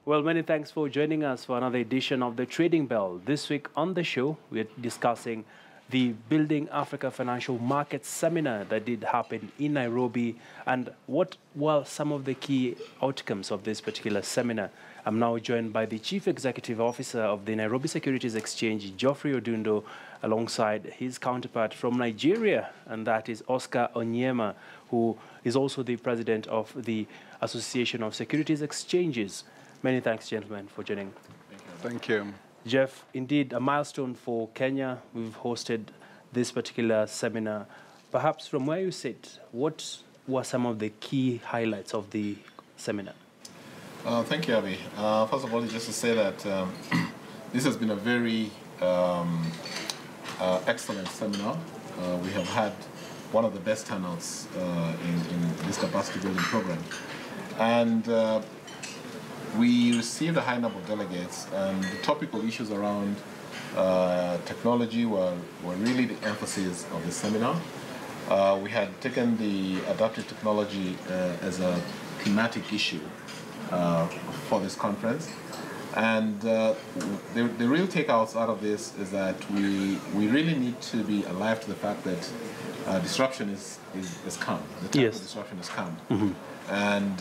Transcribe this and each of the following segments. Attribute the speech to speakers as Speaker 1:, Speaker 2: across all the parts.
Speaker 1: Well, many thanks for joining us for another edition of the Trading Bell. This week on the show, we're discussing the Building Africa Financial Markets Seminar that did happen in Nairobi and what were some of the key outcomes of this particular seminar. I'm now joined by the Chief Executive Officer of the Nairobi Securities Exchange, Geoffrey Odundo, alongside his counterpart from Nigeria, and that is Oscar Onyema, who is also the President of the Association of Securities Exchanges. Many thanks, gentlemen, for joining.
Speaker 2: Thank you.
Speaker 1: Jeff, indeed a milestone for Kenya. We've hosted this particular seminar. Perhaps from where you sit, what were some of the key highlights of the seminar?
Speaker 3: Thank you, Abby. First of all, just to say that this has been a very excellent seminar. We have had one of the best turnouts in this capacity building program. And we received a high number of delegates, and the topical issues around technology were really the emphasis of the seminar. We had taken the adaptive technology as a thematic issue for this conference. And the real takeouts out of this is that we really need to be alive to the fact that disruption is come. The time of disruption has come. Mm-hmm. And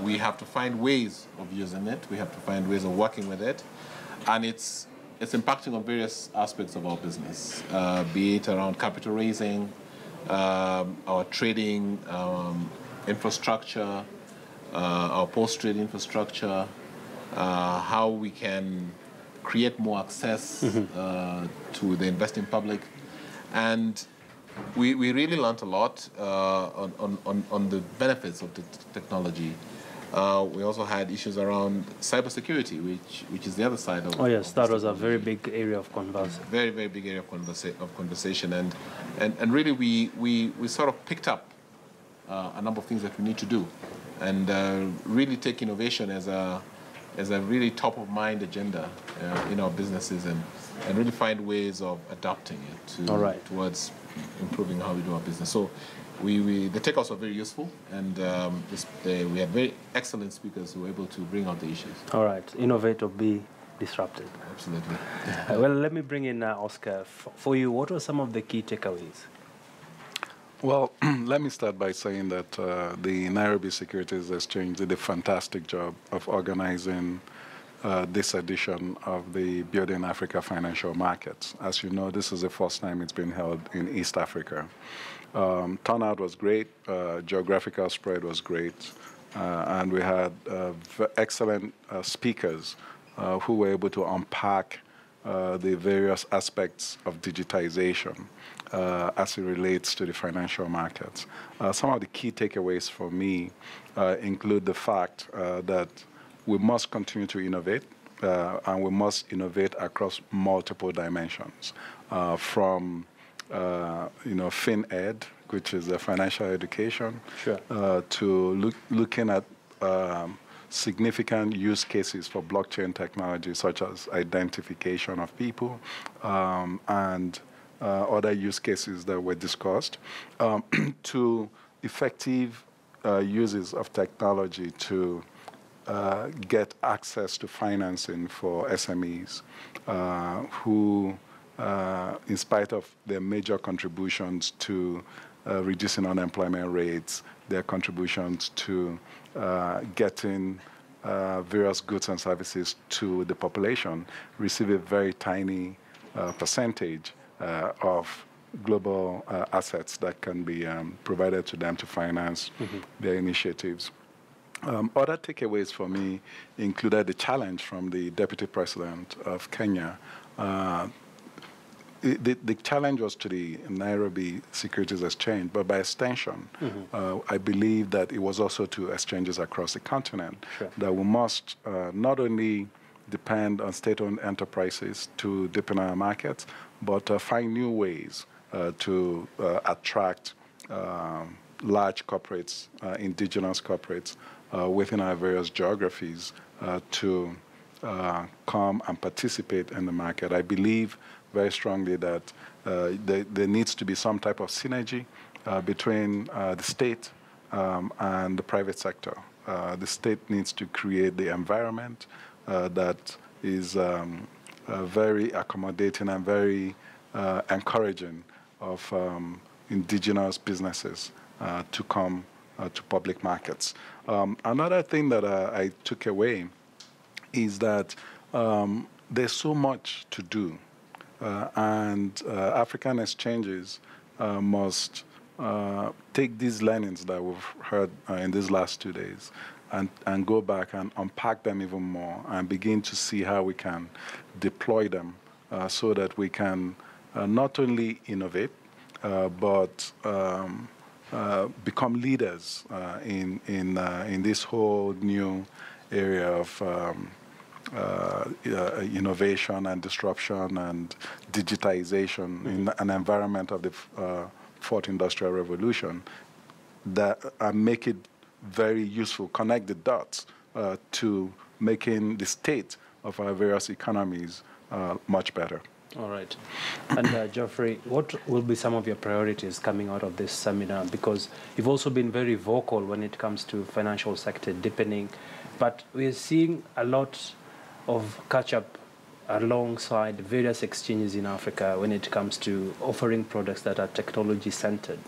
Speaker 3: we have to find ways of using it. We have to find ways of working with it. And it's impacting on various aspects of our business, be it around capital raising, our trading infrastructure, our post-trade infrastructure, how we can create more access to the investing public. And we really learned a lot on the benefits of the technology. We also had issues around cybersecurity, which is the other side of.
Speaker 1: Oh yes, that was a very big area of conversation.
Speaker 3: Very big area of conversation, and really we sort of picked up a number of things that we need to do, and really take innovation as a really top of mind agenda in our businesses, and really find ways of adapting it towards improving how we do our business. So the takeouts were very useful, and we had very excellent speakers who were able to bring out the issues.
Speaker 1: All right, innovate or be disrupted.
Speaker 3: Absolutely.
Speaker 1: Well, let me bring in Oscar. For you, what were some of the key takeaways?
Speaker 2: Well, let me start by saying that the Nairobi Securities Exchange did a fantastic job of organizing this edition of the Building Africa Financial Markets. As you know, this is the first time it's been held in East Africa. Turnout was great, geographical spread was great, and we had excellent speakers who were able to unpack the various aspects of digitization as it relates to the financial markets. Some of the key takeaways for me include the fact that we must continue to innovate, and we must innovate across multiple dimensions, from FinEd, which is financial education, to looking at significant use cases for blockchain technology, such as identification of people and other use cases that were discussed, to effective uses of technology to get access to financing for SMEs who, in spite of their major contributions to reducing unemployment rates, their contributions to getting various goods and services to the population, receive a very tiny percentage of global assets that can be provided to them to finance their initiatives. Other takeaways for me included the challenge from the Deputy President of Kenya. The challenge was to the Nairobi Securities Exchange, but by extension, I believe that it was also to exchanges across the continent, that we must not only depend on state-owned enterprises to deepen our markets, but find new ways to attract large corporates, indigenous corporates, within our various geographies to come and participate in the market. I believe very strongly that there needs to be some type of synergy between the state and the private sector. The state needs to create the environment that is very accommodating and very encouraging of indigenous businesses to come to public markets. Another thing that I took away is that there's so much to do, and African exchanges must take these learnings that we've heard in these last 2 days and go back and unpack them even more and begin to see how we can deploy them so that we can not only innovate, but become leaders in this whole new area of innovation and disruption and digitization in an environment of the fourth industrial revolution, that make it very useful, connect the dots to making the state of our various economies much better.
Speaker 1: All right. And Geoffrey, what will be some of your priorities coming out of this seminar? Because you've also been very vocal when it comes to financial sector deepening, but we're seeing a lot of catch-up alongside various exchanges in Africa when it comes to offering products that are technology-centered.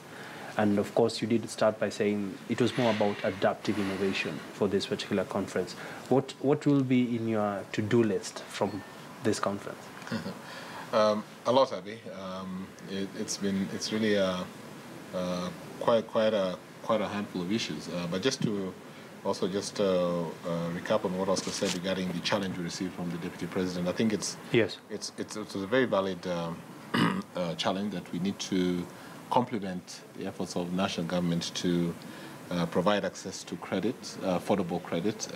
Speaker 1: And of course, you did start by saying it was more about adaptive innovation for this particular conference. What will be in your to-do list from this conference?
Speaker 3: A lot, Abi. It's really quite a handful of issues. But just to also recap on what Oscar said regarding the challenge we received from the Deputy President, I think it's a very valid challenge that we need to complement the efforts of national government to provide access to credit, affordable credit,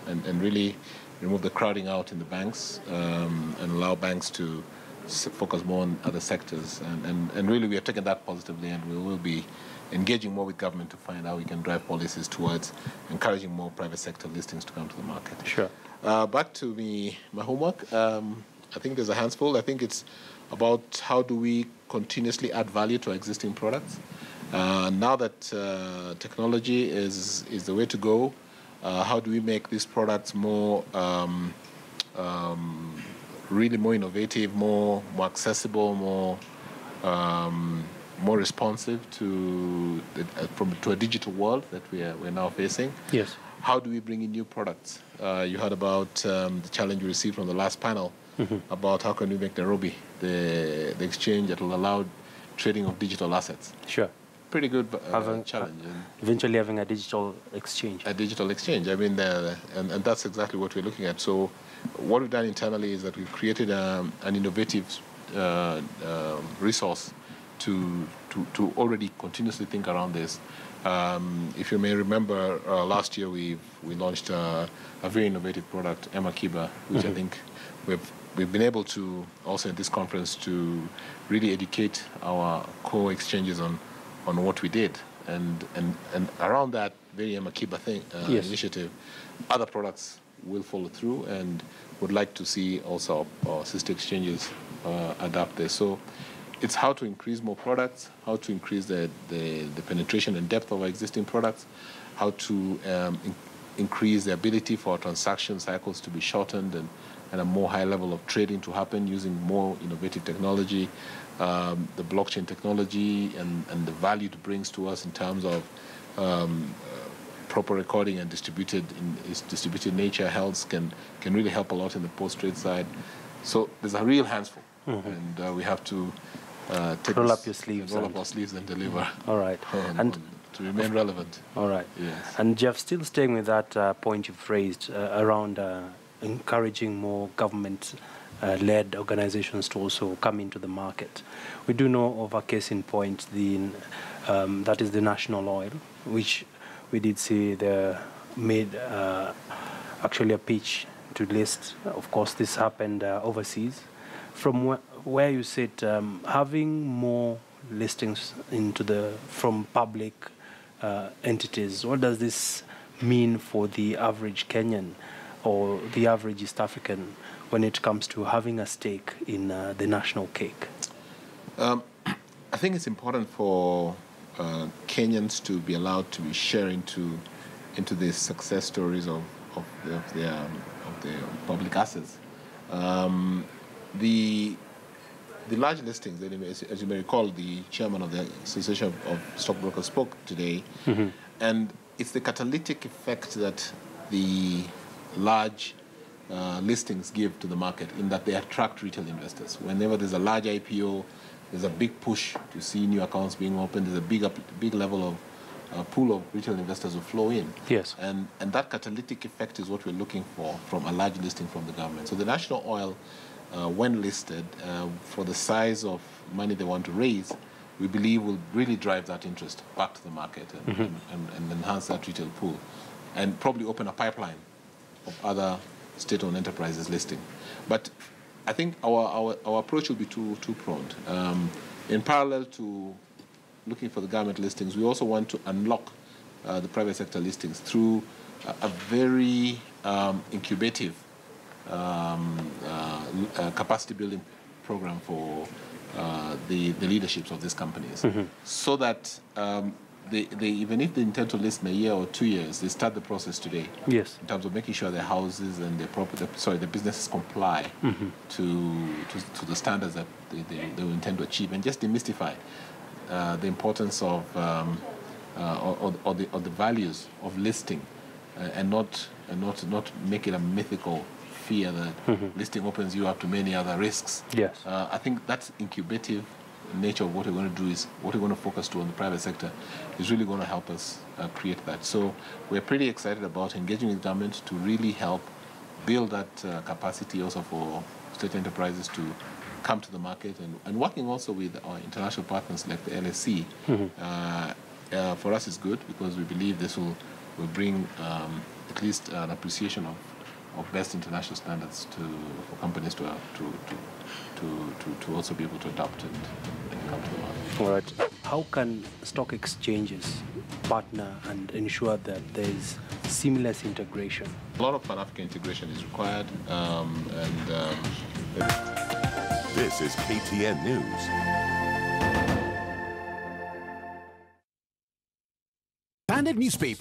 Speaker 3: and really remove the crowding out in the banks and allow banks to focus more on other sectors. And really we have taken that positively, and we will be engaging more with government to find how we can drive policies towards encouraging more private sector listings to come to the market.
Speaker 1: Sure.
Speaker 3: Back to my homework. I think there's a handful. I think it's about how do we continuously add value to our existing products. Now that technology is the way to go, how do we make these products more really more innovative, more accessible, more responsive to a digital world that we're now facing?
Speaker 1: Yes.
Speaker 3: How do we bring in new products? You heard about the challenge we received from the last panel about how can we make Nairobi the exchange that will allow trading of digital assets.
Speaker 1: Sure.
Speaker 3: Pretty good challenge.
Speaker 1: Eventually having a digital exchange.
Speaker 3: A digital exchange. I mean, and that's exactly what we're looking at. So what we've done internally is that we've created an innovative resource to already continuously think around this. If you may remember, last year we launched a very innovative product, Emakiba, which I think we've been able to also at this conference to really educate our core exchanges on what we did, and around that very Emakiba thing initiative, other products will follow through, and would like to see also our sister exchanges adapt this. So it's how to increase more products, how to increase the penetration and depth of our existing products, how to increase the ability for our transaction cycles to be shortened and a more high level of trading to happen using more innovative technology, the blockchain technology and the value it brings to us in terms of proper recording and distributed nature health can really help a lot in the post-trade side. So there's a real handful, and we have to
Speaker 1: roll up your sleeves,
Speaker 3: roll up our sleeves and deliver.
Speaker 1: All right, and
Speaker 3: to remain relevant.
Speaker 1: All right.
Speaker 3: Yes.
Speaker 1: And Jeff, still staying with that point you've raised around encouraging more government-led organizations to also come into the market. We do know of a case in point, that is the national oil, which we did see they made actually a pitch to list. Of course, this happened overseas. From where you sit, having more listings from public entities, what does this mean for the average Kenyan or the average East African when it comes to having a stake in the national cake?
Speaker 3: I think it's important for Kenyans to be allowed to be sharing into the success stories of their public assets. The large listings, as you may recall, the chairman of the Association of Stockbrokers spoke today, and it's the catalytic effect that the large listings give to the market, in that they attract retail investors. Whenever there's a large IPO, there's a big push to see new accounts being opened. There's a big level of pool of retail investors who flow in.
Speaker 1: Yes.
Speaker 3: And that catalytic effect is what we're looking for from a large listing from the government. So the national oil, when listed, for the size of money they want to raise, we believe will really drive that interest back to the market and enhance that retail pool, and probably open a pipeline of other state-owned enterprises listing. But I think our approach will be two-pronged. In parallel to looking for the government listings, we also want to unlock the private sector listings through a very incubative capacity building program for the leaderships of these companies, so that they even if they intend to list in a year or 2 years, they start the process today.
Speaker 1: Yes.
Speaker 3: In terms of making sure their houses and the businesses comply to the standards that they will intend to achieve, and just demystify the importance of the values of listing, and not make it a mythical fear that listing opens you up to many other risks.
Speaker 1: Yes.
Speaker 3: I think that's incubative nature of what we're going to do, is what we're going to focus on the private sector is really going to help us create that. So we're pretty excited about engaging with government to really help build that capacity also for state enterprises to come to the market, and working also with our international partners like the LSC. For us is good, because we believe this will bring at least an appreciation of best international standards for companies to also be able to adopt and come to the market.
Speaker 1: All right. How can stock exchanges partner and ensure that there's seamless integration?
Speaker 3: A lot of Pan-African integration is required,
Speaker 4: This is KTN News.
Speaker 5: Standard newspaper.